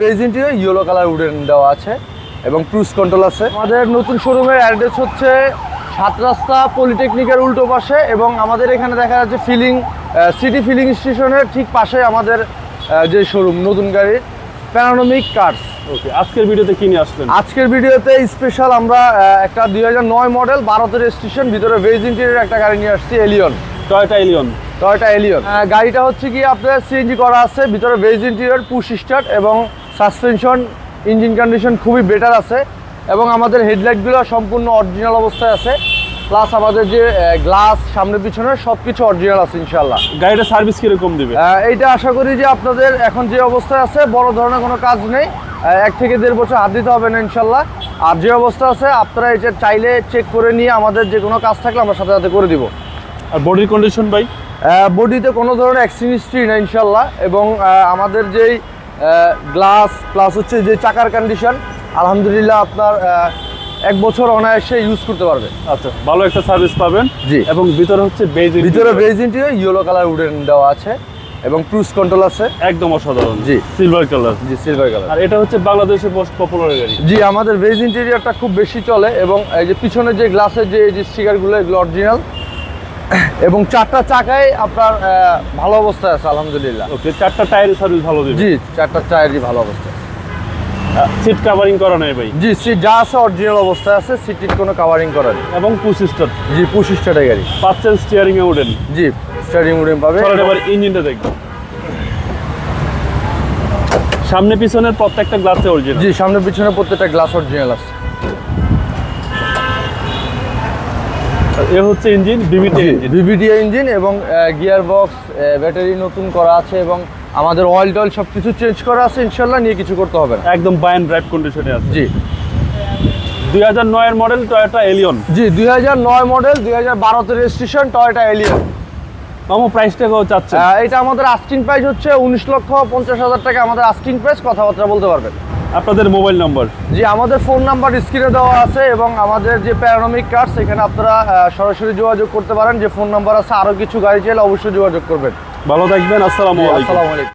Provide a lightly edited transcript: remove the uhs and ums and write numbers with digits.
প্রেজেন্টে yellow colour wooden দেওয়া আছে এবং ক্রুজ কন্ট্রোল আছে। আমাদের নতুন শোরুমের অ্যাড্রেস হচ্ছে 7 রাস্তা পলিটেকনিকের উল্টো পাশে, এবং আমাদের এখানে দেখা যাচ্ছে সিটি ফিলিং স্টেশনের ঠিক পাশে আমাদের যে শোরুম নতুন গাড়ির প্যানোরামিক কার্স। ওকে, আজকের ভিডিওতে কি নিয়ে আসলেন? আজকের ভিডিওতে স্পেশাল আমরা একটা 2009 মডেল 12 রেজিস্ট্রেশন ভিতরে ভেজ ইন্টেরিয়র একটা গাড়ি নিয়ে আসছি, এলিয়ন। টয়োটা এলিয়ন গাড়িটা হচ্ছে কি আপনার সিএনজি করা আছে, ভিতরে ভেজ ইন্টেরিয়র, পুশ স্টার্ট এবং সাসপেনশন, ইঞ্জিন কন্ডিশন খুবই বেটার আছে, এবং আমাদের হেডলাইটগুলো সম্পূর্ণ অরিজিনাল অবস্থায় আছে। প্লাস আমাদের যে গ্লাস সামনে পিছনে সবকিছু অরিজিনাল আছে ইনশাল্লাহ। গাড়িটা সার্ভিস কিরকম দিবে? এইটা আশা করি যে আপনাদের এখন যে অবস্থায় আছে বড় ধরনের কোনো কাজ নেই, 1 থেকে 1.5 বছর হাত দিতে হবে না ইনশাল্লাহ। আর যে অবস্থা আছে আপনারা এটা চাইলে চেক করে নিয়ে আমাদের যে কোনো কাজ থাকলে আমরা সাথে সাথে করে দিব। আর বডির কন্ডিশন ভাই? বডিতে কোনো ধরনের অ্যাক্সিডেন্ট হিস্ট্রি না ইনশাল্লাহ, এবং আমাদের যেই গ্লাস প্লাস হচ্ছে যে চাকার কন্ডিশন আলহামদুলিল্লাহ আপনার 1 বছর অনায়াসে ইউজ করতে পারবে। আচ্ছা, ভালো একটা সার্ভিস পাবেন। জি, এবং ভিতরে হচ্ছে ভিতরে beige interior yellow colour wooden দেওয়া আছে এবং ক্রুজ কন্ট্রোল আছে। একদম অসাধারণ। জি, সিলভার কালার। জি, সিলভার কালার। আর এটা হচ্ছে বাংলাদেশের মোস্ট পপুলার গাড়ি। জি, আমাদের বেজ ইন্টেরিয়রটা খুব বেশি চলে, এবং এই যে পিছনে যে গ্লাসের যে স্টিকারগুলো এগুলো অরিজিনাল, এবং 4টা চাকায় আপনার ভালো অবস্থায় আছে আলহামদুলিল্লাহ। ওকে, 4টা টায়ারের সার্ভিস ভালো দিবে? জি, 4টা টায়ারই ভালো অবস্থায় আছে। সিট কাভারিং করা নেই ভাই? জি, সিট যা আছে অরিজিনাল অবস্থায় আছে, সিটের কোনো কাভারিং করা নেই। এবং পুশ স্টার্ট? জি, পুশ স্টার্টের গাড়ি। পাচ্ছেন স্টিয়ারিং এ উডেন? জি, স্টিয়ারিং উডেন পাবে। চলেন এবার ইঞ্জিনটা দেখব। সামনে পিছনের প্রত্যেকটা গ্লাসে অরিজিনাল? জি, সামনে পিছনে প্রত্যেকটা গ্লাস অরিজিনাল আছে। এ হচ্ছে ইঞ্জিন বিবিডিআই ইঞ্জিন, এবং গিয়ার বক্স, ব্যাটারি নতুন করা আছে, এবং আমাদের অয়েল টয়েল সব কিছু চেঞ্জ করা আছে ইনশাল্লাহ, নিয়ে কিছু করতে হবে না। একদম বাই অ্যান্ড ড্রাইভ কন্ডিশনে আছে। জি, 2009 এর মডেল টয়োটা এলিয়ন। জি, 2009 মডেল 2012 রেজিস্ট্রেশন টয়োটা এলিয়ন। মামু প্রাইসটা কত চাচ্ছেন? এটা আমাদের আস্কিং প্রাইস হচ্ছে 19,50,000 টাকা আমাদের আস্কিং প্রাইস, কথাবার্তা বলতে পারবেন। আপনাদের মোবাইল নাম্বার? জি, আমাদের ফোন নাম্বার স্ক্রিনে দেওয়া আছে, এবং আমাদের যে প্যানোরামিক কার্স এখানে আপনারা সরাসরি যোগাযোগ করতে পারেন, যে ফোন নাম্বার আছে। আরও কিছু গাড়ি চাইলে অবশ্যই যোগাযোগ করবেন। ভালো থাকবেন, আসসালামু আলাইকুম। আসসালামু আলাইকুম।